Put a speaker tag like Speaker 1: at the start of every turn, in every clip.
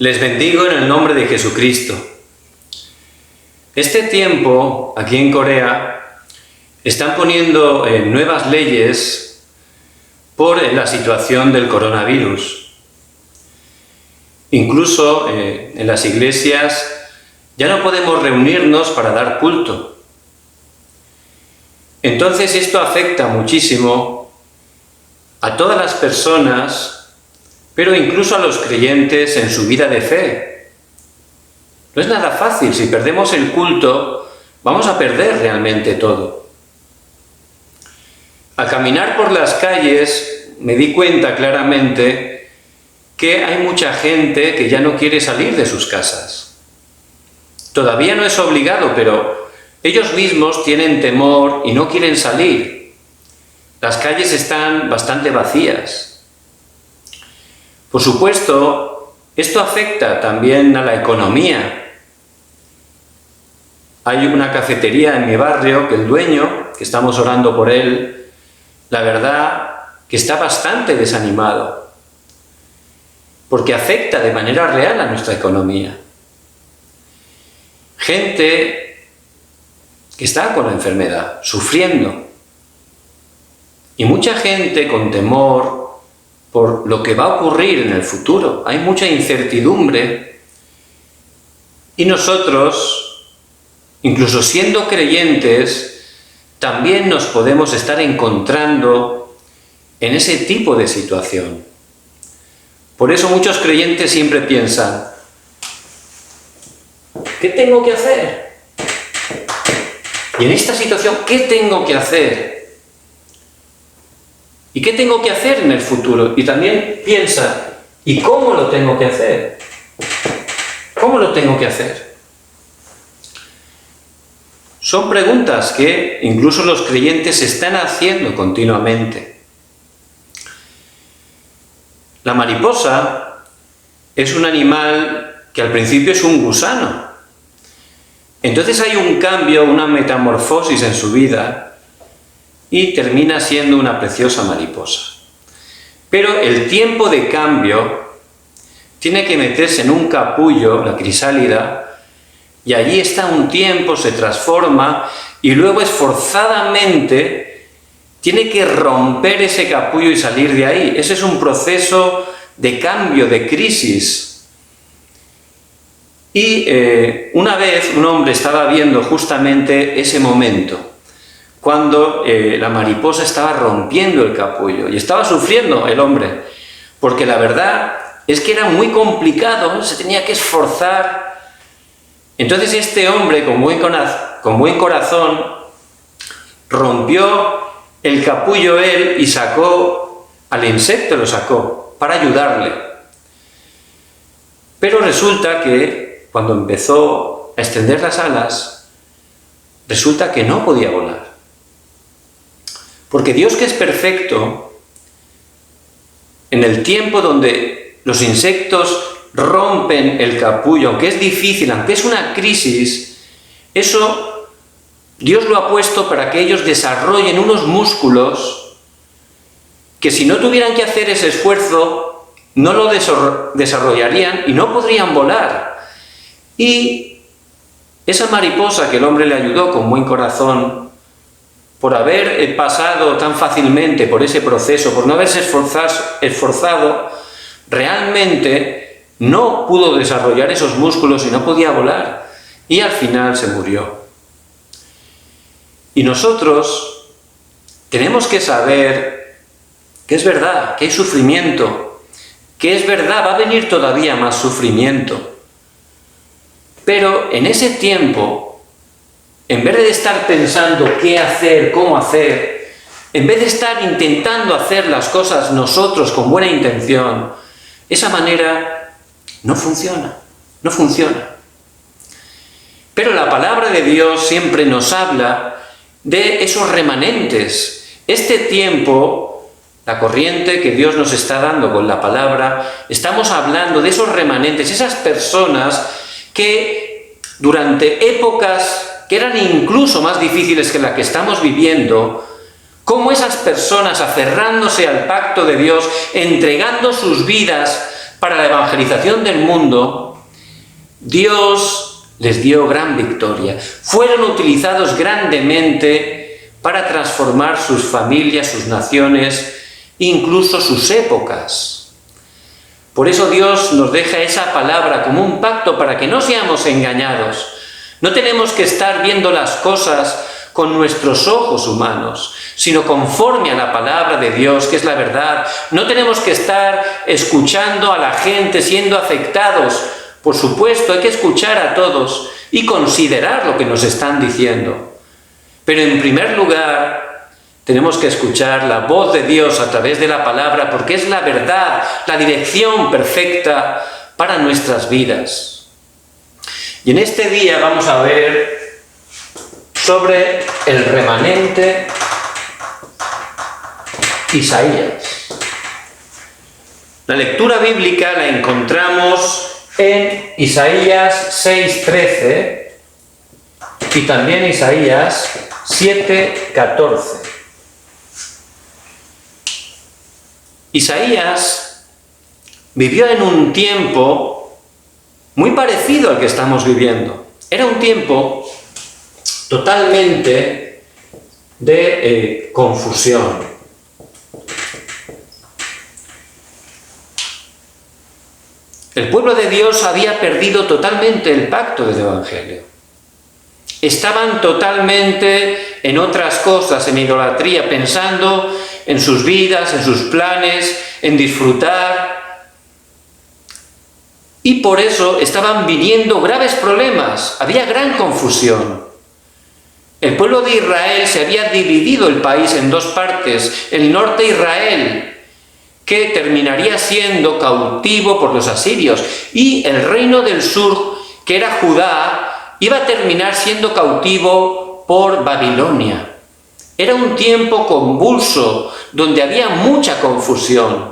Speaker 1: Les bendigo en el nombre de Jesucristo. Este tiempo, aquí en Corea, están poniendo nuevas leyes por la situación del coronavirus. Incluso en las iglesias ya no podemos reunirnos para dar culto. Entonces esto afecta muchísimo a todas las personas, pero incluso a los creyentes en su vida de fe. No es nada fácil. Si perdemos el culto, vamos a perder realmente todo. Al caminar por las calles, me di cuenta claramente que hay mucha gente que ya no quiere salir de sus casas. Todavía no es obligado, pero ellos mismos tienen temor y no quieren salir. Las calles están bastante vacías. Por supuesto, esto afecta también a la economía. Hay una cafetería en mi barrio que el dueño, que estamos orando por él, la verdad que está bastante desanimado, porque afecta de manera real a nuestra economía. Gente que está con la enfermedad, sufriendo, y mucha gente con temor por lo que va a ocurrir en el futuro. Hay mucha incertidumbre y nosotros, incluso siendo creyentes, también nos podemos estar encontrando en ese tipo de situación. Por eso muchos creyentes siempre piensan: ¿qué tengo que hacer? Y en esta situación, ¿qué tengo que hacer? ¿Y qué tengo que hacer en el futuro? Y también piensa: ¿y cómo lo tengo que hacer? ¿Cómo lo tengo que hacer? Son preguntas que incluso los creyentes están haciendo continuamente. La mariposa es un animal que al principio es un gusano. Entonces hay un cambio, una metamorfosis en su vida, y termina siendo una preciosa mariposa. Pero el tiempo de cambio tiene que meterse en un capullo, la crisálida, y allí está un tiempo, se transforma, y luego esforzadamente tiene que romper ese capullo y salir de ahí. Ese es un proceso de cambio, de crisis. Y una vez un hombre estaba viendo justamente ese momento, cuando la mariposa estaba rompiendo el capullo, y estaba sufriendo el hombre, porque la verdad es que era muy complicado, se tenía que esforzar. Entonces este hombre, con buen corazón, rompió el capullo él y sacó al insecto, lo sacó para ayudarle. Pero resulta que cuando empezó a extender las alas, resulta que no podía volar. Porque Dios, que es perfecto, en el tiempo donde los insectos rompen el capullo, aunque es difícil, aunque es una crisis, eso Dios lo ha puesto para que ellos desarrollen unos músculos que, si no tuvieran que hacer ese esfuerzo, no lo desarrollarían y no podrían volar. Y esa mariposa que el hombre le ayudó con buen corazón, por haber pasado tan fácilmente por ese proceso, por no haberse esforzado, realmente no pudo desarrollar esos músculos y no podía volar. Y al final se murió. Y nosotros tenemos que saber que es verdad, que hay sufrimiento, que es verdad, va a venir todavía más sufrimiento. Pero en ese tiempo, en vez de estar pensando qué hacer, cómo hacer, en vez de estar intentando hacer las cosas nosotros con buena intención, esa manera no funciona, no funciona. Pero la palabra de Dios siempre nos habla de esos remanentes. Este tiempo, la corriente que Dios nos está dando con la palabra, estamos hablando de esos remanentes, esas personas que durante épocas que eran incluso más difíciles que la que estamos viviendo, cómo esas personas, aferrándose al pacto de Dios, entregando sus vidas para la evangelización del mundo, Dios les dio gran victoria. Fueron utilizados grandemente para transformar sus familias, sus naciones, incluso sus épocas. Por eso Dios nos deja esa palabra como un pacto para que no seamos engañados. No tenemos que estar viendo las cosas con nuestros ojos humanos, sino conforme a la palabra de Dios, que es la verdad. No tenemos que estar escuchando a la gente, siendo afectados. Por supuesto, hay que escuchar a todos y considerar lo que nos están diciendo. Pero en primer lugar, tenemos que escuchar la voz de Dios a través de la palabra, porque es la verdad, la dirección perfecta para nuestras vidas. Y en este día vamos a ver sobre el remanente Isaías. La lectura bíblica la encontramos en Isaías 6:13 y también Isaías 7:14. Isaías vivió en un tiempo muy parecido al que estamos viviendo. Era un tiempo totalmente de confusión. El pueblo de Dios había perdido totalmente el pacto del Evangelio. Estaban totalmente en otras cosas, en idolatría, pensando en sus vidas, en sus planes, en disfrutar. Y por eso estaban viniendo graves problemas, había gran confusión. El pueblo de Israel se había dividido el país en dos partes, el norte Israel, que terminaría siendo cautivo por los asirios, y el reino del sur, que era Judá, iba a terminar siendo cautivo por Babilonia. Era un tiempo convulso, donde había mucha confusión.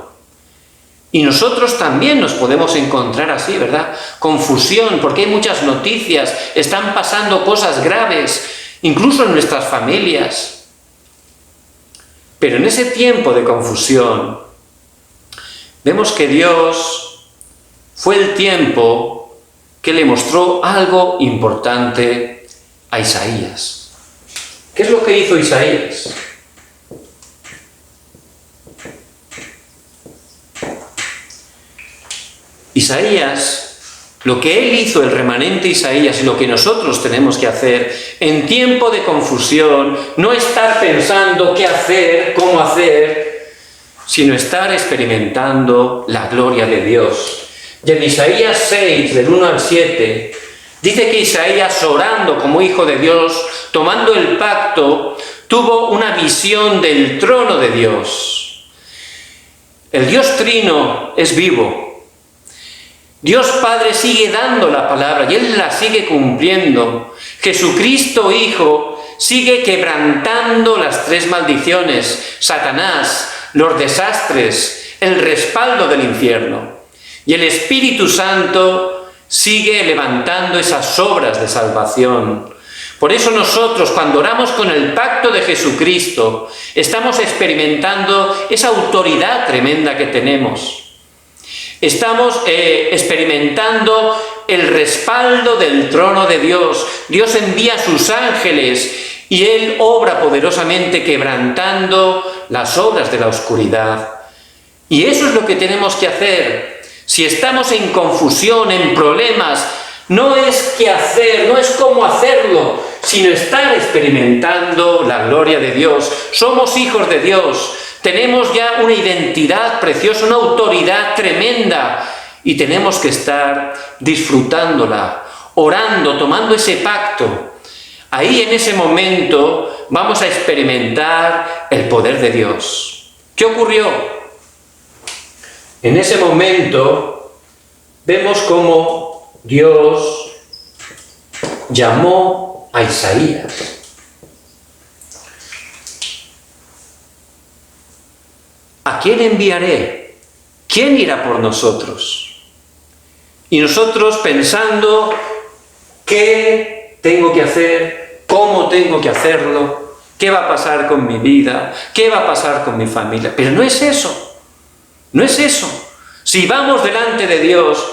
Speaker 1: Y nosotros también nos podemos encontrar así, ¿verdad? Confusión, porque hay muchas noticias, están pasando cosas graves, incluso en nuestras familias. Pero en ese tiempo de confusión, vemos que Dios fue el tiempo que le mostró algo importante a Isaías. ¿Qué es lo que hizo Isaías? Isaías, lo que él hizo, el remanente Isaías, y lo que nosotros tenemos que hacer en tiempo de confusión, no estar pensando qué hacer, cómo hacer, sino estar experimentando la gloria de Dios. Y en Isaías 6, del 1 al 7, dice que Isaías, orando como hijo de Dios, tomando el pacto, tuvo una visión del trono de Dios. El Dios Trino es vivo. Dios Padre sigue dando la palabra y Él la sigue cumpliendo. Jesucristo Hijo sigue quebrantando las tres maldiciones: Satanás, los desastres, el respaldo del infierno. Y el Espíritu Santo sigue levantando esas obras de salvación. Por eso nosotros, cuando oramos con el pacto de Jesucristo, estamos experimentando esa autoridad tremenda que tenemos. Estamos experimentando el respaldo del trono de Dios. Dios envía a sus ángeles y Él obra poderosamente quebrantando las obras de la oscuridad. Y eso es lo que tenemos que hacer. Si estamos en confusión, en problemas, no es qué hacer, no es cómo hacerlo, sino estar experimentando la gloria de Dios. Somos hijos de Dios. Tenemos ya una identidad preciosa, una autoridad tremenda, y tenemos que estar disfrutándola, orando, tomando ese pacto. Ahí, en ese momento, vamos a experimentar el poder de Dios. ¿Qué ocurrió? En ese momento vemos cómo Dios llamó a Isaías. ¿A quién enviaré? ¿Quién irá por nosotros? Y nosotros pensando qué tengo que hacer, cómo tengo que hacerlo, qué va a pasar con mi vida, qué va a pasar con mi familia. Pero no es eso, no es eso. Si vamos delante de Dios,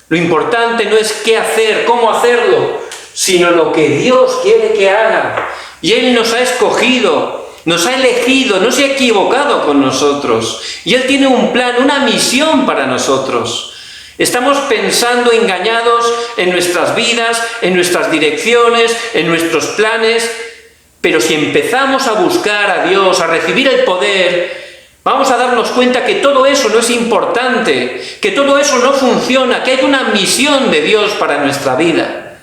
Speaker 1: lo importante no es qué hacer, cómo hacerlo, sino lo que Dios quiere que haga. Y Él nos ha escogido, nos ha elegido, no se ha equivocado con nosotros. Y Él tiene un plan, una misión para nosotros. Estamos pensando engañados en nuestras vidas, en nuestras direcciones, en nuestros planes, pero si empezamos a buscar a Dios, a recibir el poder, vamos a darnos cuenta que todo eso no es importante, que todo eso no funciona, que hay una misión de Dios para nuestra vida.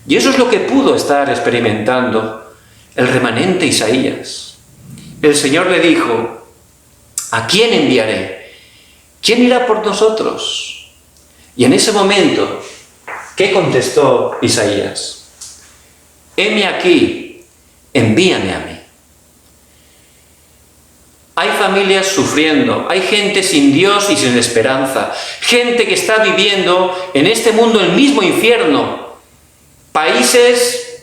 Speaker 1: Y eso es lo que pudo estar experimentando el remanente Isaías. El Señor le dijo: ¿a quién enviaré? ¿Quién irá por nosotros? Y en ese momento, ¿qué contestó Isaías? Heme aquí, envíame a mí. Hay familias sufriendo, hay gente sin Dios y sin esperanza, gente que está viviendo en este mundo el mismo infierno, países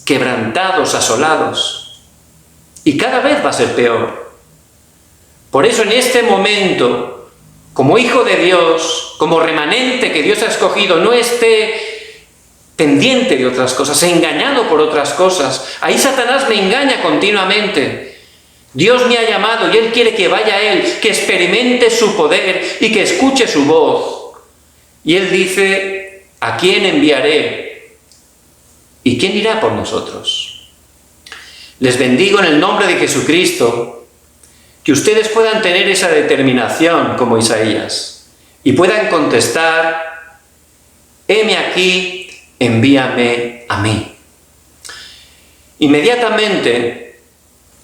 Speaker 1: quebrantados, asolados, y cada vez va a ser peor. Por eso en este momento, como hijo de Dios, como remanente que Dios ha escogido, no esté pendiente de otras cosas, engañado por otras cosas. Ahí Satanás me engaña continuamente. Dios me ha llamado y Él quiere que vaya a Él, que experimente su poder y que escuche su voz. Y Él dice: ¿a quién enviaré? ¿Y quién irá por nosotros? Les bendigo en el nombre de Jesucristo, que ustedes puedan tener esa determinación como Isaías y puedan contestar: heme aquí, envíame a mí. Inmediatamente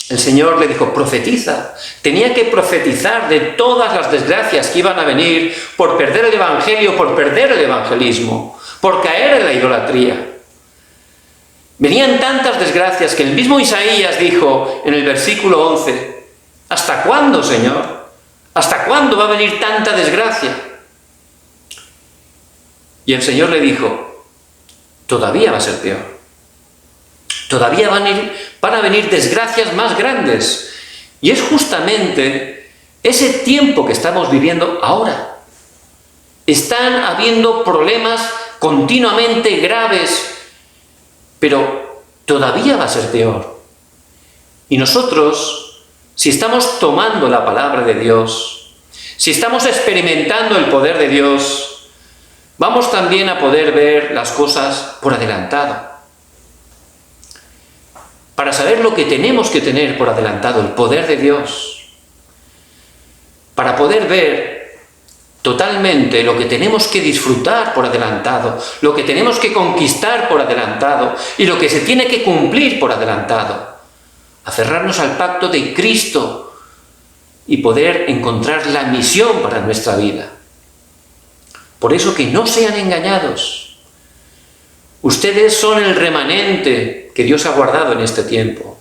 Speaker 1: el Señor le dijo: profetiza. Tenía que profetizar de todas las desgracias que iban a venir por perder el Evangelio, por perder el evangelismo, por caer en la idolatría. Venían tantas desgracias que el mismo Isaías dijo en el versículo 11: ¿hasta cuándo, Señor? ¿Hasta cuándo va a venir tanta desgracia? Y el Señor le dijo: todavía va a ser peor. Todavía van a venir desgracias más grandes. Y es justamente ese tiempo que estamos viviendo ahora. Están habiendo problemas continuamente graves, pero todavía va a ser peor. Y nosotros, si estamos tomando la palabra de Dios, si estamos experimentando el poder de Dios, vamos también a poder ver las cosas por adelantado. Para saber lo que tenemos que tener por adelantado, el poder de Dios. Para poder ver totalmente lo que tenemos que disfrutar por adelantado, lo que tenemos que conquistar por adelantado y lo que se tiene que cumplir por adelantado. Aferrarnos al pacto de Cristo y poder encontrar la misión para nuestra vida. Por eso que no sean engañados. Ustedes son el remanente que Dios ha guardado en este tiempo.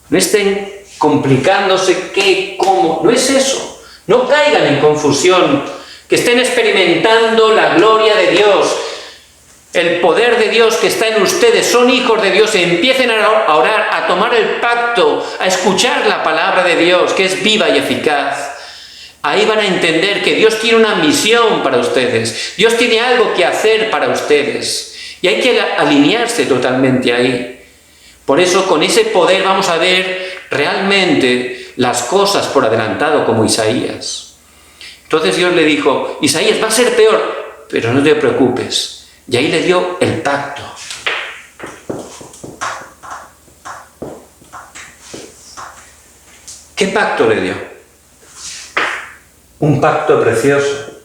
Speaker 1: No estén complicándose qué, cómo, no es eso. No caigan en confusión, que estén experimentando la gloria de Dios, el poder de Dios que está en ustedes, son hijos de Dios, empiecen a orar, a tomar el pacto, a escuchar la palabra de Dios, que es viva y eficaz. Ahí van a entender que Dios tiene una misión para ustedes, Dios tiene algo que hacer para ustedes, y hay que alinearse totalmente ahí. Por eso, con ese poder vamos a ver realmente las cosas por adelantado como Isaías. Entonces Dios le dijo: Isaías, va a ser peor, pero no te preocupes. Y ahí le dio el pacto. ¿Qué pacto le dio? Un pacto precioso.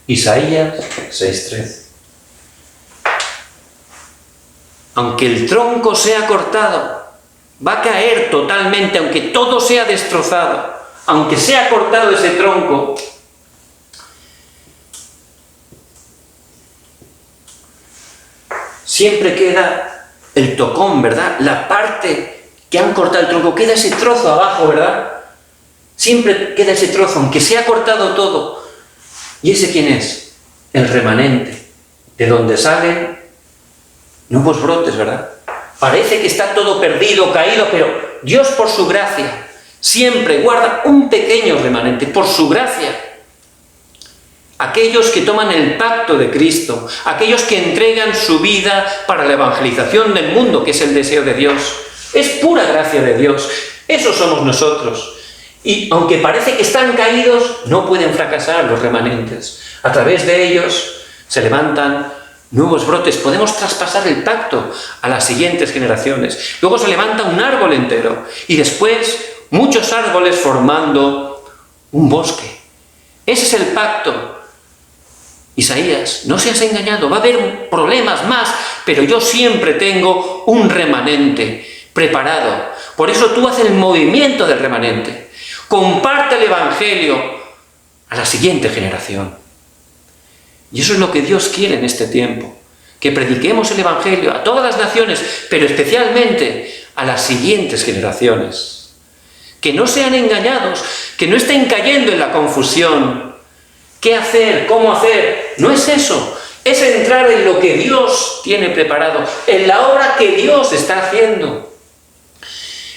Speaker 1: Isaías 6:13. Aunque el tronco sea cortado, va a caer totalmente, aunque todo sea destrozado, aunque sea cortado ese tronco, siempre queda el tocón, ¿verdad? La parte que han cortado el tronco, queda ese trozo abajo, ¿verdad? Siempre queda ese trozo, aunque se ha cortado todo. ¿Y ese quién es? El remanente, de donde salen nuevos brotes, ¿verdad? Parece que está todo perdido, caído, pero Dios, por su gracia, siempre guarda un pequeño remanente, por su gracia. aquellos que toman el pacto de Cristo, aquellos que entregan su vida para la evangelización del mundo, que es el deseo de Dios. Es pura gracia de Dios. Esos somos nosotros. Y aunque parece que están caídos, no pueden fracasar los remanentes. A través de ellos se levantan nuevos brotes. Podemos traspasar el pacto a las siguientes generaciones. Luego se levanta un árbol entero y después muchos árboles formando un bosque. Ese es el pacto. Isaías, no seas engañado, va a haber problemas más, pero yo siempre tengo un remanente preparado. Por eso tú haces el movimiento del remanente. Comparte el Evangelio a la siguiente generación. Y eso es lo que Dios quiere en este tiempo, que prediquemos el Evangelio a todas las naciones, pero especialmente a las siguientes generaciones. Que no sean engañados, que no estén cayendo en la confusión. ¿Qué hacer? ¿Cómo hacer? No es eso. Es entrar en lo que Dios tiene preparado, en la obra que Dios está haciendo.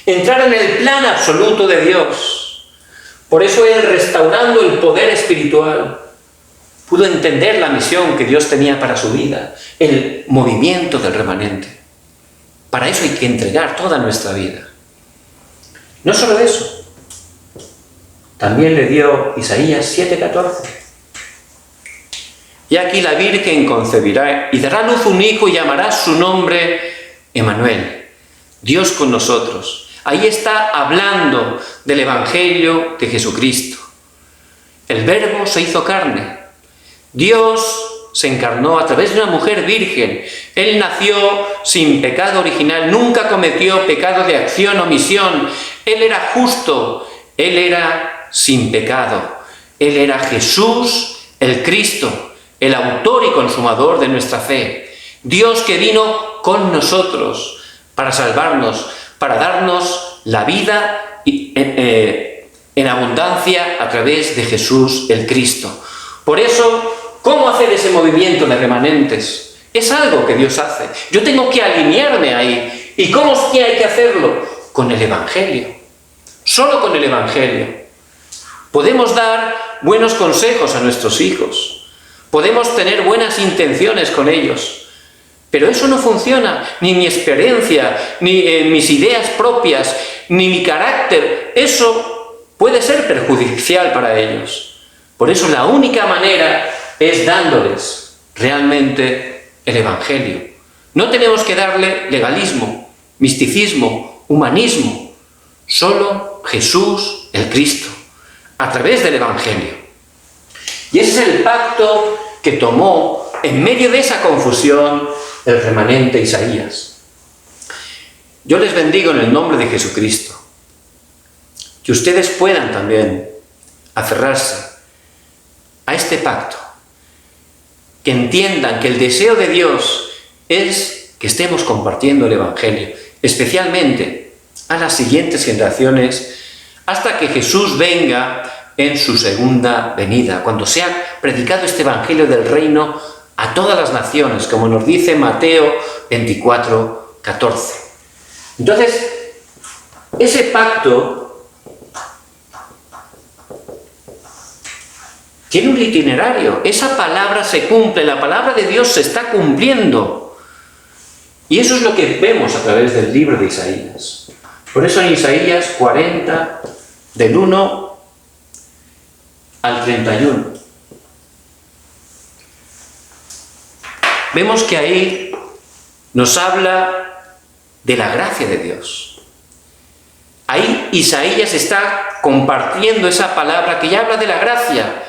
Speaker 1: Entrar en el plan absoluto de Dios. Por eso Él, restaurando el poder espiritual, pudo entender la misión que Dios tenía para su vida, el movimiento del remanente. Para eso hay que entregar toda nuestra vida. No solo eso, también le dio Isaías 7:14. Y aquí la Virgen concebirá y dará a luz un hijo y llamará su nombre Emmanuel, Dios con nosotros. Ahí está hablando del Evangelio de Jesucristo. El Verbo se hizo carne. Dios se encarnó a través de una mujer virgen. Él nació sin pecado original, nunca cometió pecado de acción o omisión. Él era justo, Él era sin pecado. Él era Jesús, el Cristo, el autor y consumador de nuestra fe. Dios que vino con nosotros para salvarnos, para darnos la vida en abundancia a través de Jesús el Cristo. Por eso, ¿cómo hacer ese movimiento de remanentes? Es algo que Dios hace. Yo tengo que alinearme ahí. ¿Y cómo es que hay que hacerlo? Con el Evangelio. Solo con el Evangelio. Podemos dar buenos consejos a nuestros hijos. Podemos tener buenas intenciones con ellos, pero eso no funciona, ni mi experiencia, ni mis ideas propias, ni mi carácter. Eso puede ser perjudicial para ellos. Por eso la única manera es dándoles realmente el Evangelio. No tenemos que darle legalismo, misticismo, humanismo. Solo Jesús, el Cristo, a través del Evangelio. Y ese es el pacto que tomó en medio de esa confusión el remanente Isaías. Yo les bendigo en el nombre de Jesucristo. Que ustedes puedan también aferrarse a este pacto. Que entiendan que el deseo de Dios es que estemos compartiendo el Evangelio, especialmente a las siguientes generaciones, hasta que Jesús venga en su segunda venida, cuando se ha predicado este Evangelio del Reino a todas las naciones, como nos dice Mateo 24:14. Entonces, ese pacto tiene un itinerario. Esa palabra se cumple, la palabra de Dios se está cumpliendo. Y eso es lo que vemos a través del libro de Isaías. Por eso en Isaías 40, del 1 al 31. Vemos que ahí nos habla de la gracia de Dios. Ahí Isaías está compartiendo esa palabra que ya habla de la gracia.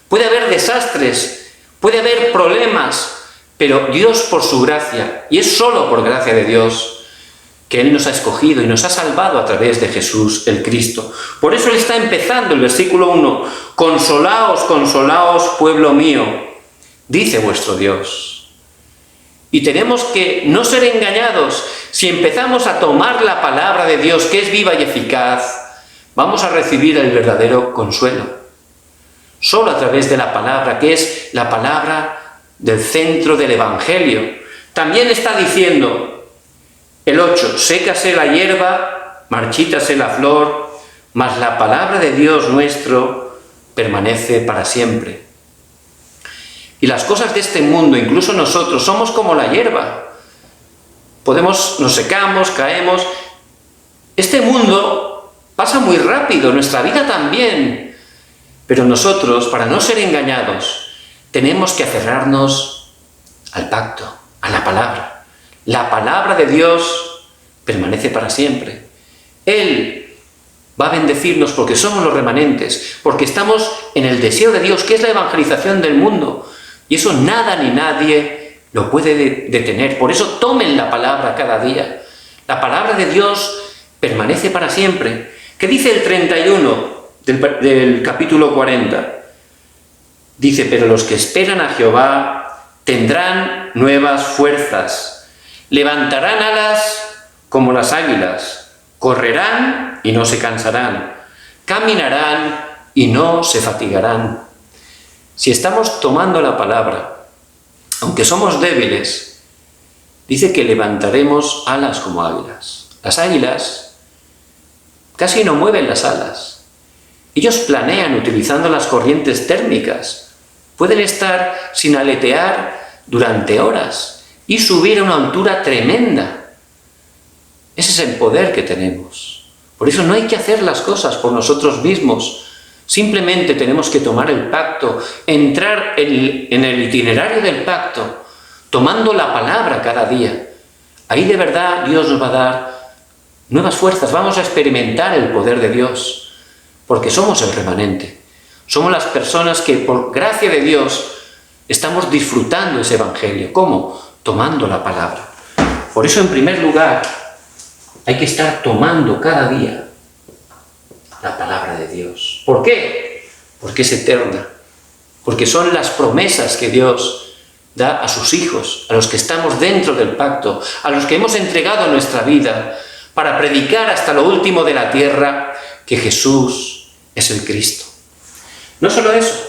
Speaker 1: Puede haber desastres, puede haber problemas, pero Dios por su gracia, y es solo por gracia de Dios, que Él nos ha escogido y nos ha salvado a través de Jesús el Cristo. Por eso Él está empezando el versículo 1. Consolaos, consolaos, pueblo mío, dice vuestro Dios. Y tenemos que no ser engañados. Si empezamos a tomar la palabra de Dios, que es viva y eficaz, vamos a recibir el verdadero consuelo. Solo a través de la palabra, que es la palabra del centro del Evangelio. También está diciendo, el 8, sécase la hierba, marchítase la flor, mas la palabra de Dios nuestro permanece para siempre. Y las cosas de este mundo, incluso nosotros, somos como la hierba. Nos secamos, caemos. Este mundo pasa muy rápido, nuestra vida también. Pero nosotros, para no ser engañados, tenemos que aferrarnos al pacto, a la palabra. La palabra de Dios permanece para siempre. Él va a bendecirnos porque somos los remanentes, porque estamos en el deseo de Dios, que es la evangelización del mundo. Y eso nada ni nadie lo puede detener. Por eso tomen la palabra cada día. La palabra de Dios permanece para siempre. ¿Qué dice el 31 del capítulo 40? Dice, pero los que esperan a Jehová tendrán nuevas fuerzas, levantarán alas como las águilas, correrán y no se cansarán, caminarán y no se fatigarán. Si estamos tomando la palabra, aunque somos débiles, dice que levantaremos alas como águilas. Las águilas casi no mueven las alas. Ellos planean utilizando las corrientes térmicas. Pueden estar sin aletear durante horas y subir a una altura tremenda. Ese es el poder que tenemos. Por eso no hay que hacer las cosas por nosotros mismos. Simplemente tenemos que tomar el pacto, entrar en el itinerario del pacto, tomando la palabra cada día. Ahí de verdad Dios nos va a dar nuevas fuerzas, vamos a experimentar el poder de Dios, porque somos el remanente. Somos las personas que por gracia de Dios estamos disfrutando ese evangelio. ¿Cómo? Tomando la palabra. Por eso, en primer lugar, hay que estar tomando cada día la palabra de Dios. ¿Por qué? Porque es eterna. Porque son las promesas que Dios da a sus hijos, a los que estamos dentro del pacto, a los que hemos entregado nuestra vida para predicar hasta lo último de la tierra que Jesús es el Cristo. No solo eso,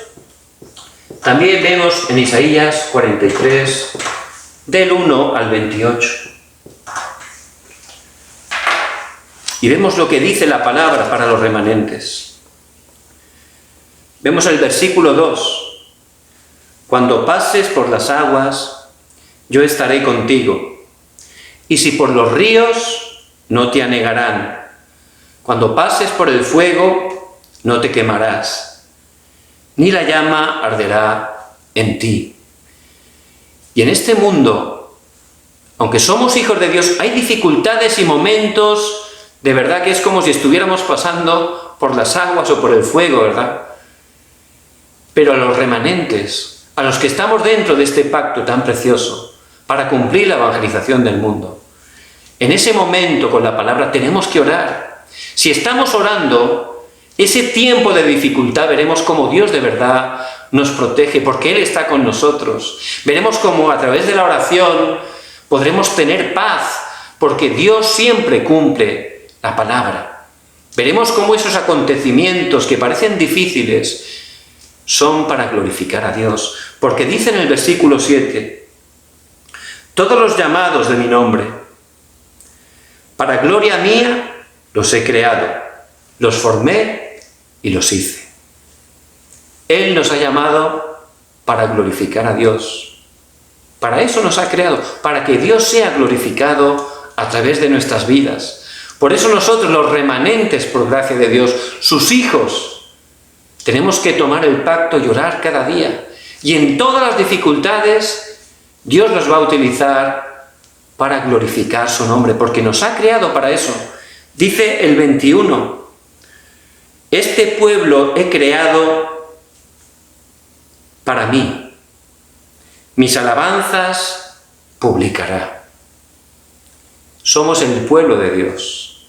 Speaker 1: también vemos en Isaías 43, del 1 al 28. Y vemos lo que dice la palabra para los remanentes. Vemos el versículo 2. Cuando pases por las aguas, yo estaré contigo. Y si por los ríos, no te anegarán. Cuando pases por el fuego, no te quemarás, ni la llama arderá en ti. Y en este mundo, aunque somos hijos de Dios, hay dificultades y momentos. De verdad que es como si estuviéramos pasando por las aguas o por el fuego, ¿verdad? Pero a los remanentes, a los que estamos dentro de este pacto tan precioso, para cumplir la evangelización del mundo, en ese momento con la palabra tenemos que orar. Si estamos orando, ese tiempo de dificultad veremos cómo Dios de verdad nos protege, porque Él está con nosotros. Veremos cómo a través de la oración podremos tener paz, porque Dios siempre cumple la palabra. Veremos cómo esos acontecimientos que parecen difíciles son para glorificar a Dios, porque dice en el versículo 7, todos los llamados de mi nombre, para gloria mía los he creado, los formé y los hice. Él nos ha llamado para glorificar a Dios. Para eso nos ha creado, para que Dios sea glorificado a través de nuestras vidas. Por eso nosotros, los remanentes por gracia de Dios, sus hijos, tenemos que tomar el pacto y orar cada día. Y en todas las dificultades, Dios los va a utilizar para glorificar su nombre, porque nos ha creado para eso. Dice el 21, este pueblo he creado para mí, mis alabanzas publicará. Somos el pueblo de Dios,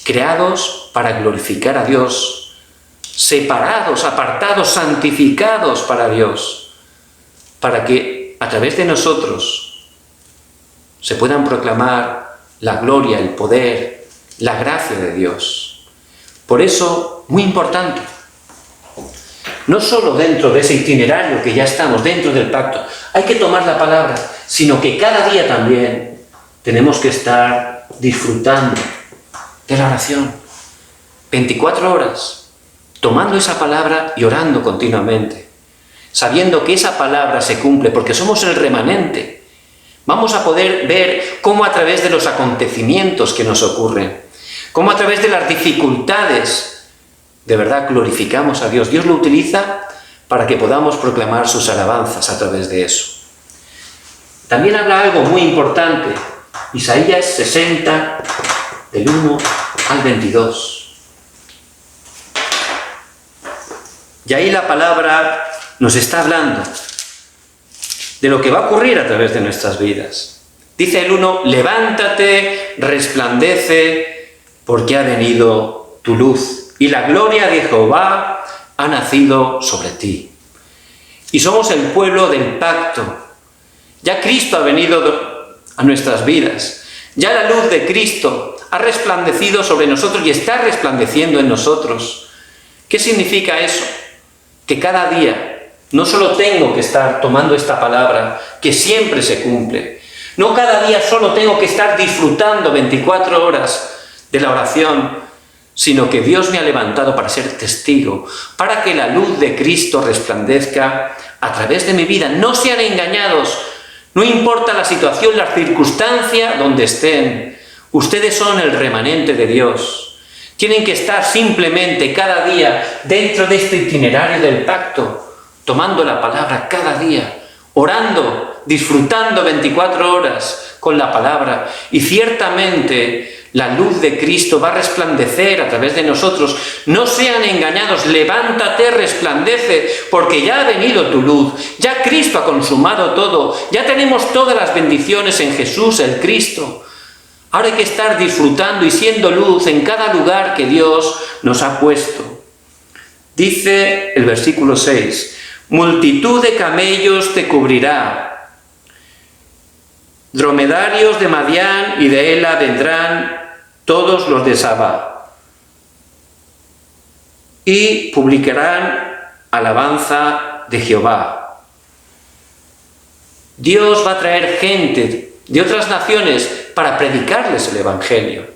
Speaker 1: creados para glorificar a Dios, separados, apartados, santificados para Dios, para que a través de nosotros se puedan proclamar la gloria, el poder, la gracia de Dios. Por eso, muy importante, no solo dentro de ese itinerario que ya estamos, dentro del pacto, hay que tomar la palabra, sino que cada día también tenemos que estar disfrutando de la oración. 24 horas, tomando esa palabra y orando continuamente. sabiendo que esa palabra se cumple, porque somos el remanente. Vamos a poder ver cómo a través de los acontecimientos que nos ocurren, cómo a través de las dificultades, de verdad glorificamos a Dios. Dios lo utiliza para que podamos proclamar sus alabanzas a través de eso. También habla algo muy importante, Isaías 60, del 1 al 22. Y ahí la palabra nos está hablando de lo que va a ocurrir a través de nuestras vidas. Dice el 1, levántate, resplandece, porque ha venido tu luz, y la gloria de Jehová ha nacido sobre ti. Y somos el pueblo del pacto. Ya Cristo ha venido a nuestras vidas. Ya la luz de Cristo ha resplandecido sobre nosotros y está resplandeciendo en nosotros. ¿Qué significa eso? Que cada día no solo tengo que estar tomando esta palabra, que siempre se cumple. No cada día solo tengo que estar disfrutando 24 horas de la oración, sino que Dios me ha levantado para ser testigo, para que la luz de Cristo resplandezca a través de mi vida. No sean engañados, no importa la situación, la circunstancia donde estén. Ustedes son el remanente de Dios. Tienen que estar simplemente cada día dentro de este itinerario del pacto, tomando la palabra cada día, orando, disfrutando 24 horas con la palabra. Y ciertamente la luz de Cristo va a resplandecer a través de nosotros. No sean engañados, levántate, resplandece, porque ya ha venido tu luz. Ya Cristo ha consumado todo. Ya tenemos todas las bendiciones en Jesús, el Cristo. Ahora hay que estar disfrutando y siendo luz en cada lugar que Dios nos ha puesto. Dice el versículo 6, multitud de camellos te cubrirá, dromedarios de Madián y de Ela vendrán todos los de Sabá, y publicarán alabanza de Jehová. Dios va a traer gente de otras naciones para predicarles el Evangelio.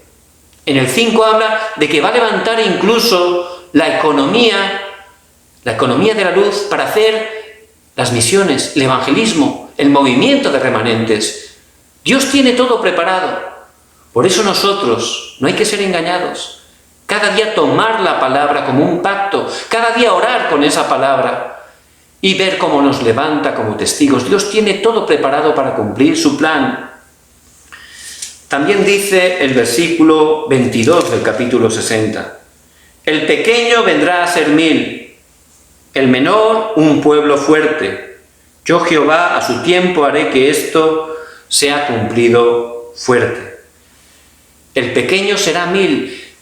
Speaker 1: En el 5 habla de que va a levantar incluso la economía de la luz para hacer las misiones, el evangelismo, el movimiento de remanentes. Dios tiene todo preparado. Por eso nosotros no hay que ser engañados. Cada día tomar la palabra como un pacto, cada día orar con esa palabra y ver cómo nos levanta como testigos. Dios tiene todo preparado para cumplir su plan. También dice el versículo 22 del capítulo 60. El pequeño vendrá a ser 1000, el menor un pueblo fuerte. Yo Jehová a su tiempo haré que esto sea cumplido fuerte. El pequeño será 1000,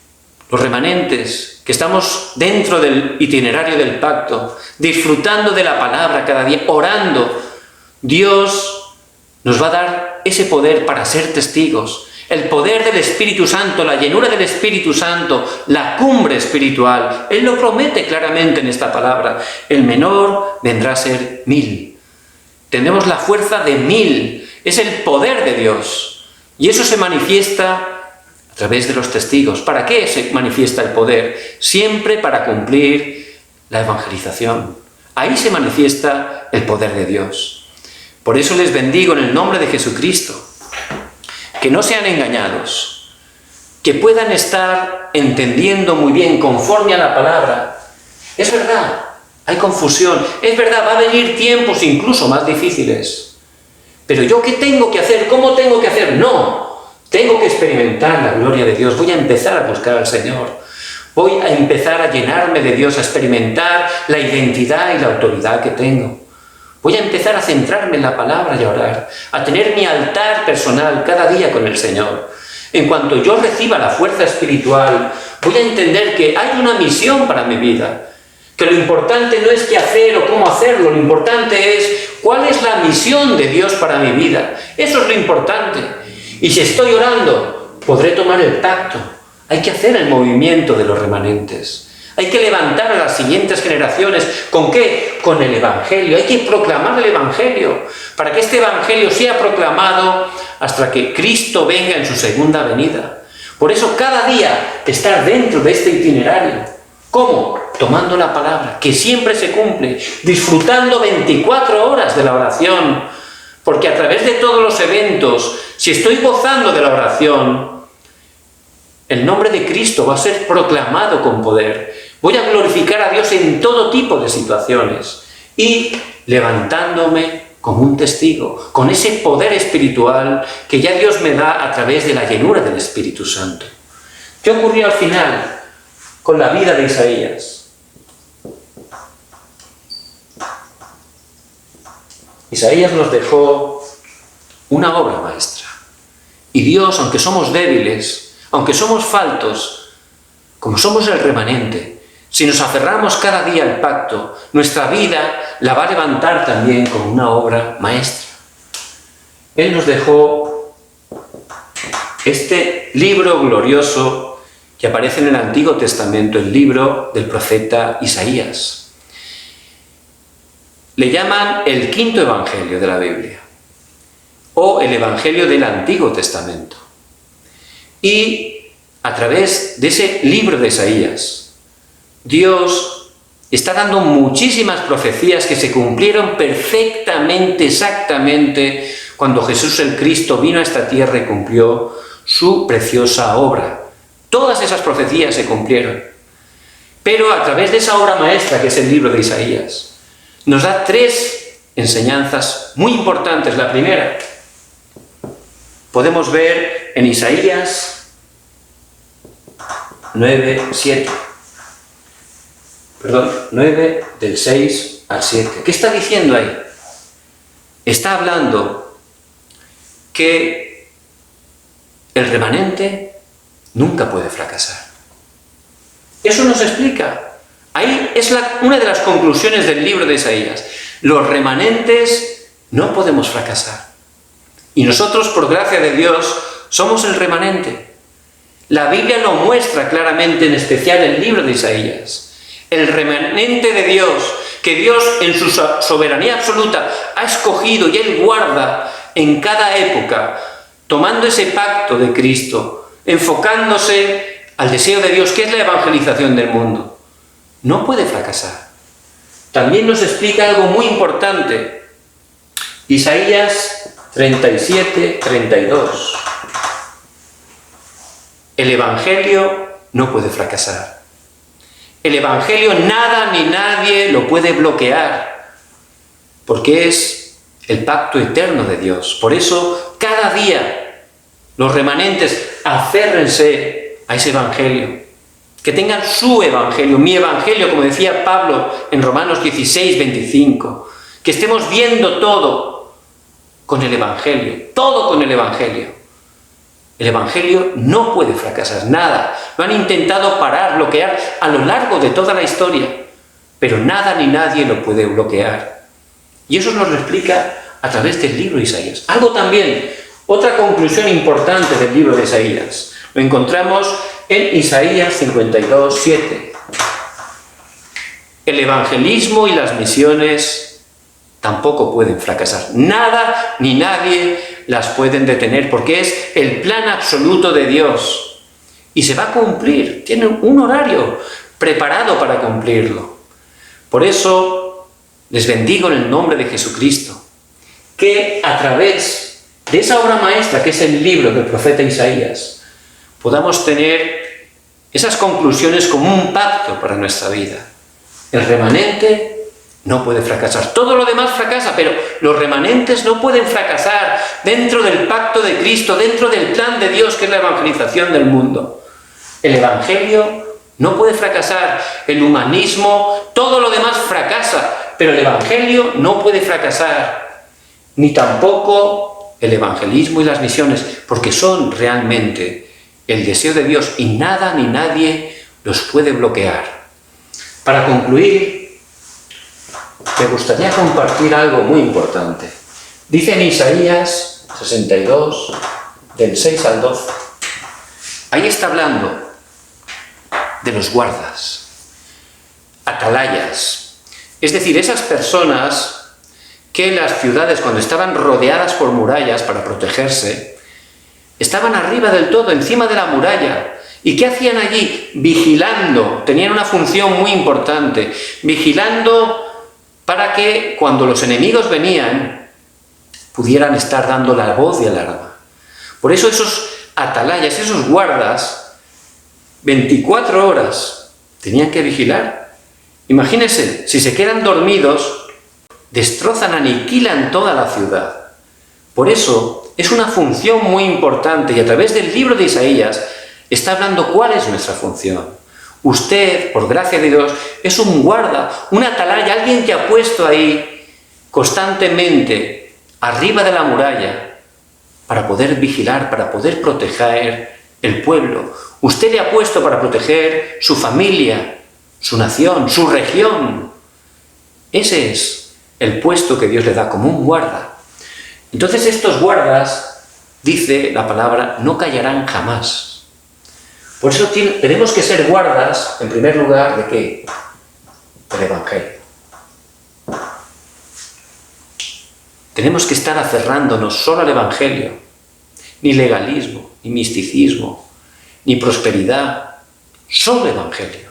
Speaker 1: los remanentes que estamos dentro del itinerario del pacto, disfrutando de la palabra cada día, orando. Dios nos va a dar ese poder para ser testigos. El poder del Espíritu Santo, la llenura del Espíritu Santo, la cumbre espiritual. Él lo promete claramente en esta palabra. El menor vendrá a ser 1000. Tendremos la fuerza de 1000. Es el poder de Dios. Y eso se manifiesta a través de los testigos. ¿Para qué se manifiesta el poder? Siempre para cumplir la evangelización. Ahí se manifiesta el poder de Dios. Por eso les bendigo en el nombre de Jesucristo. Que no sean engañados, que puedan estar entendiendo muy bien conforme a la palabra. Es verdad, hay confusión, es verdad, va a venir tiempos incluso más difíciles. Pero ¿yo qué tengo que hacer? ¿Cómo tengo que hacer? No, tengo que experimentar la gloria de Dios. Voy a empezar a buscar al Señor. Voy a empezar a llenarme de Dios, a experimentar la identidad y la autoridad que tengo. Voy a empezar a centrarme en la palabra y a orar, a tener mi altar personal cada día con el Señor. En cuanto yo reciba la fuerza espiritual, voy a entender que hay una misión para mi vida, que lo importante no es qué hacer o cómo hacerlo, lo importante es cuál es la misión de Dios para mi vida. Eso es lo importante. Y si estoy orando, podré tomar el pacto. Hay que hacer el movimiento de los remanentes. Hay que levantar a las siguientes generaciones. ¿Con qué? Con el Evangelio. Hay que proclamar el Evangelio para que este Evangelio sea proclamado hasta que Cristo venga en su segunda venida. Por eso cada día estar dentro de este itinerario. ¿Cómo? tomando la palabra, que siempre se cumple, disfrutando 24 horas de la oración, porque a través de todos los eventos, si estoy gozando de la oración, el nombre de Cristo va a ser proclamado con poder. Voy a glorificar a Dios en todo tipo de situaciones y levantándome como un testigo, con ese poder espiritual que ya Dios me da a través de la llenura del Espíritu Santo. ¿Qué ocurrió al final con la vida de Isaías? Isaías nos dejó una obra maestra. Y Dios, aunque somos débiles, aunque somos faltos, como somos el remanente, si nos aferramos cada día al pacto, nuestra vida la va a levantar también como una obra maestra. Él nos dejó este libro glorioso que aparece en el Antiguo Testamento, el libro del profeta Isaías. Le llaman el quinto evangelio de la Biblia, o el evangelio del Antiguo Testamento. Y a través de ese libro de Isaías, Dios está dando muchísimas profecías que se cumplieron perfectamente, exactamente, cuando Jesús el Cristo vino a esta tierra y cumplió su preciosa obra. Todas esas profecías se cumplieron. Pero a través de esa obra maestra que es el libro de Isaías, nos da 3 enseñanzas muy importantes. La primera, podemos ver en Isaías 9 del 6 al 7. ¿Qué está diciendo ahí? Está hablando que el remanente nunca puede fracasar. Eso nos explica. Ahí es una de las conclusiones del libro de Isaías. Los remanentes no podemos fracasar. Y nosotros, por gracia de Dios, somos el remanente. La Biblia lo muestra claramente, en especial el libro de Isaías. El remanente de Dios, que Dios en su soberanía absoluta ha escogido y Él guarda en cada época, tomando ese pacto de Cristo, enfocándose al deseo de Dios, que es la evangelización del mundo. No puede fracasar. También nos explica algo muy importante. Isaías 37, 32. El Evangelio no puede fracasar. El Evangelio nada ni nadie lo puede bloquear, porque es el pacto eterno de Dios. Por eso, cada día, los remanentes aférrense a ese Evangelio. Que tengan su Evangelio, mi Evangelio, como decía Pablo en Romanos 16, 25. Que estemos viendo todo con el Evangelio, todo con el Evangelio. El Evangelio no puede fracasar, nada. Lo han intentado parar, bloquear a lo largo de toda la historia, pero nada ni nadie lo puede bloquear. Y eso nos lo explica a través del libro de Isaías. Algo también, otra conclusión importante del libro de Isaías, lo encontramos en Isaías 52, 7. El evangelismo y las misiones tampoco pueden fracasar. Nada ni nadie las pueden detener, porque es el plan absoluto de Dios. Y se va a cumplir. Tiene un horario preparado para cumplirlo. Por eso les bendigo en el nombre de Jesucristo, que a través de esa obra maestra que es el libro del profeta Isaías, podamos tener esas conclusiones como un pacto para nuestra vida. El remanente no puede fracasar. Todo lo demás fracasa, pero los remanentes no pueden fracasar dentro del pacto de Cristo, dentro del plan de Dios, que es la evangelización del mundo. El Evangelio no puede fracasar. El humanismo, todo lo demás fracasa, pero el Evangelio no puede fracasar. Ni tampoco el evangelismo y las misiones, porque son realmente el deseo de Dios y nada ni nadie los puede bloquear. Para concluir, me gustaría compartir algo muy importante. Dice en Isaías 62, del 6 al 12. Ahí está hablando de los guardas, atalayas, es decir, esas personas que en las ciudades, cuando estaban rodeadas por murallas para protegerse, estaban arriba del todo, encima de la muralla, ¿Y qué hacían allí? Vigilando. Tenían una función muy importante. Vigilando para que cuando los enemigos venían, pudieran estar dando la voz de alarma. Por eso esos atalayas, esos guardas, 24 horas tenían que vigilar. Imagínense, si se quedan dormidos, destrozan, aniquilan toda la ciudad. Por eso es una función muy importante y a través del libro de Isaías está hablando cuál es nuestra función. Usted, por gracia de Dios, es un guarda, un atalaya, alguien que ha puesto ahí constantemente arriba de la muralla para poder vigilar, para poder proteger el pueblo. Usted le ha puesto para proteger su familia, su nación, su región. Ese es el puesto que Dios le da como un guarda. Entonces estos guardas, dice la palabra, no callarán jamás. Por eso tenemos que ser guardas, en primer lugar, ¿de qué? Del Evangelio. Tenemos que estar aferrándonos solo al Evangelio. Ni legalismo, ni misticismo, ni prosperidad. Solo Evangelio.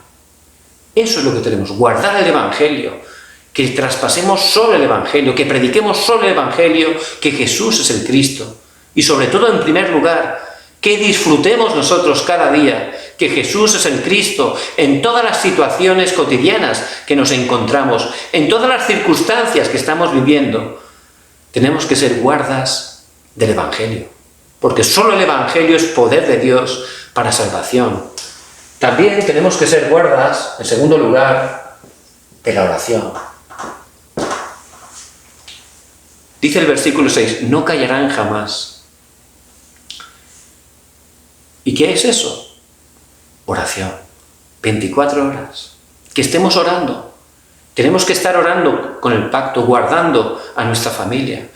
Speaker 1: Eso es lo que tenemos, guardar el Evangelio. Que traspasemos solo el Evangelio, que prediquemos solo el Evangelio, que Jesús es el Cristo. Y sobre todo, en primer lugar, que disfrutemos nosotros cada día que Jesús es el Cristo en todas las situaciones cotidianas que nos encontramos, en todas las circunstancias que estamos viviendo. Tenemos que ser guardas del Evangelio, porque solo el Evangelio es poder de Dios para salvación. También tenemos que ser guardas, en segundo lugar, de la oración. Dice el versículo 6, no callarán jamás. ¿Y qué es eso? Oración. 24 horas. Que estemos orando. Tenemos que estar orando con el pacto, guardando a nuestra familia.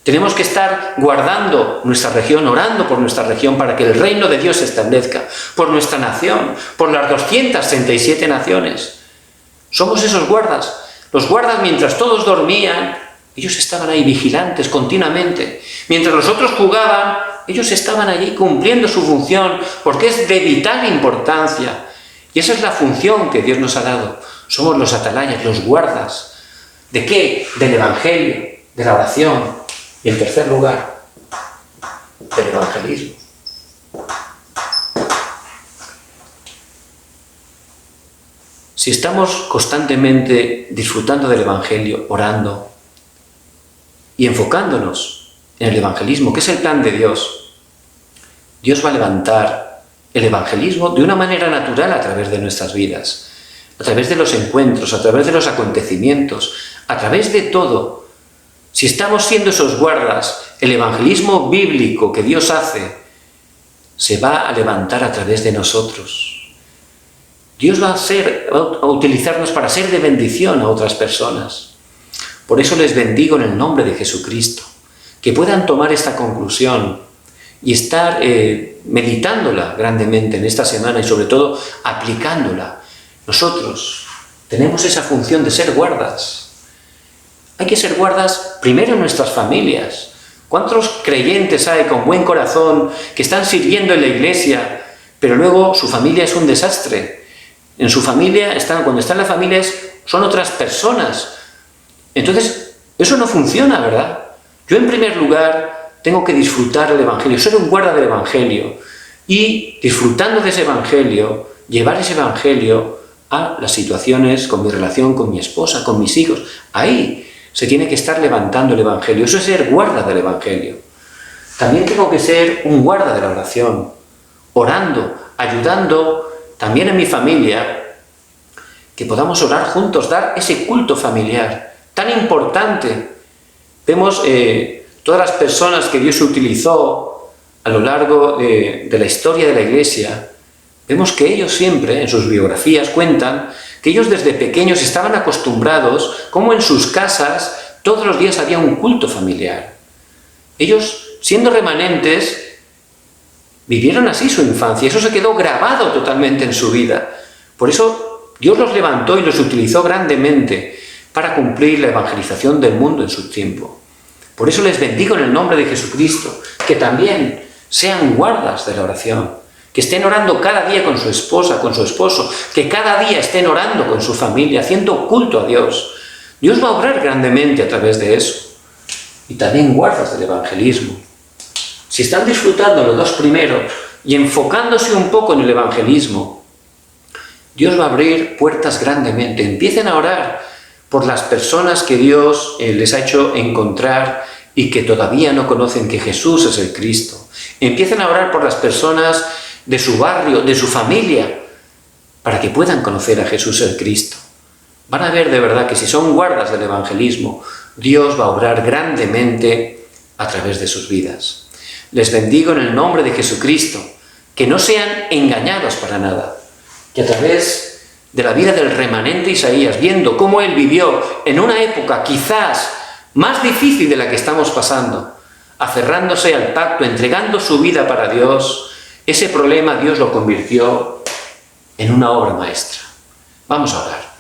Speaker 1: Tenemos que estar guardando nuestra región, orando por nuestra región para que el reino de Dios se establezca, por nuestra nación, por las 237 naciones. Somos esos guardas. Los guardas, mientras todos dormían, ellos estaban ahí vigilantes continuamente. Mientras los otros jugaban, ellos estaban allí cumpliendo su función, porque es de vital importancia. Y esa es la función que Dios nos ha dado. Somos los atalayas, los guardas. ¿De qué? Del Evangelio, de la oración. Y en tercer lugar, del evangelismo. Si estamos constantemente disfrutando del Evangelio, orando y enfocándonos en el evangelismo, que es el plan de Dios, Dios va a levantar el evangelismo de una manera natural a través de nuestras vidas, a través de los encuentros, a través de los acontecimientos, a través de todo. Si estamos siendo esos guardas, el evangelismo bíblico que Dios hace se va a levantar a través de nosotros. Dios va a utilizarnos para ser de bendición a otras personas. Por eso les bendigo en el nombre de Jesucristo, que puedan tomar esta conclusión y estar meditándola grandemente en esta semana y sobre todo aplicándola. Nosotros tenemos esa función de ser guardas. Hay que ser guardas primero en nuestras familias. ¿Cuántos creyentes hay con buen corazón que están sirviendo en la iglesia, pero luego su familia es un desastre? En su familia, cuando está en la familia, son otras personas. Entonces, eso no funciona, ¿verdad? Yo, en primer lugar, tengo que disfrutar el Evangelio, ser un guarda del Evangelio. Y, disfrutando de ese Evangelio, llevar ese Evangelio a las situaciones con mi relación con mi esposa, con mis hijos. Ahí se tiene que estar levantando el Evangelio. Eso es ser guarda del Evangelio. También tengo que ser un guarda de la oración, orando, ayudando también en mi familia, que podamos orar juntos, dar ese culto familiar tan importante. Vemos todas las personas que Dios utilizó a lo largo de la historia de la Iglesia. Vemos que ellos siempre, en sus biografías, cuentan que ellos desde pequeños estaban acostumbrados, como en sus casas, todos los días había un culto familiar. Ellos, siendo remanentes, vivieron así su infancia, eso se quedó grabado totalmente en su vida. Por eso Dios los levantó y los utilizó grandemente para cumplir la evangelización del mundo en su tiempo. Por eso les bendigo en el nombre de Jesucristo, que también sean guardas de la oración, que estén orando cada día con su esposa, con su esposo, que cada día estén orando con su familia, haciendo culto a Dios. Dios va a obrar grandemente a través de eso. Y también guardas del evangelismo. Si están disfrutando los dos primeros y enfocándose un poco en el evangelismo, Dios va a abrir puertas grandemente. Empiecen a orar por las personas que Dios les ha hecho encontrar y que todavía no conocen que Jesús es el Cristo. Empiecen a orar por las personas de su barrio, de su familia, para que puedan conocer a Jesús el Cristo. Van a ver de verdad que si son guardas del evangelismo, Dios va a obrar grandemente a través de sus vidas. Les bendigo en el nombre de Jesucristo, que no sean engañados para nada, que a través de la vida del remanente Isaías, viendo cómo él vivió en una época quizás más difícil de la que estamos pasando, aferrándose al pacto, entregando su vida para Dios, ese problema Dios lo convirtió en una obra maestra. Vamos a orar.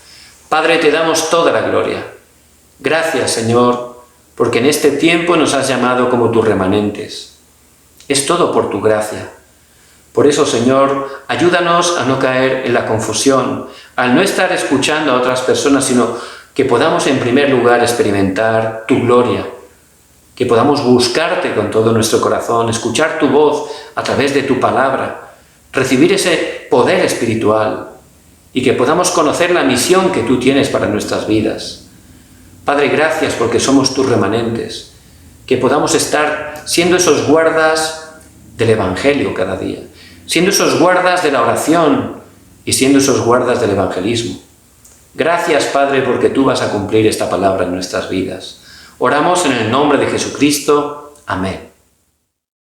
Speaker 1: Padre, te damos toda la gloria. Gracias, Señor, porque en este tiempo nos has llamado como tus remanentes. Es todo por tu gracia. Por eso, Señor, ayúdanos a no caer en la confusión, al no estar escuchando a otras personas, sino que podamos en primer lugar experimentar tu gloria, que podamos buscarte con todo nuestro corazón, escuchar tu voz a través de tu palabra, recibir ese poder espiritual y que podamos conocer la misión que tú tienes para nuestras vidas. Padre, gracias porque somos tus remanentes, que podamos estar siendo esos guardas del Evangelio cada día, siendo esos guardas de la oración y siendo esos guardas del evangelismo. Gracias, Padre, porque tú vas a cumplir esta palabra en nuestras vidas. Oramos en el nombre de Jesucristo. Amén.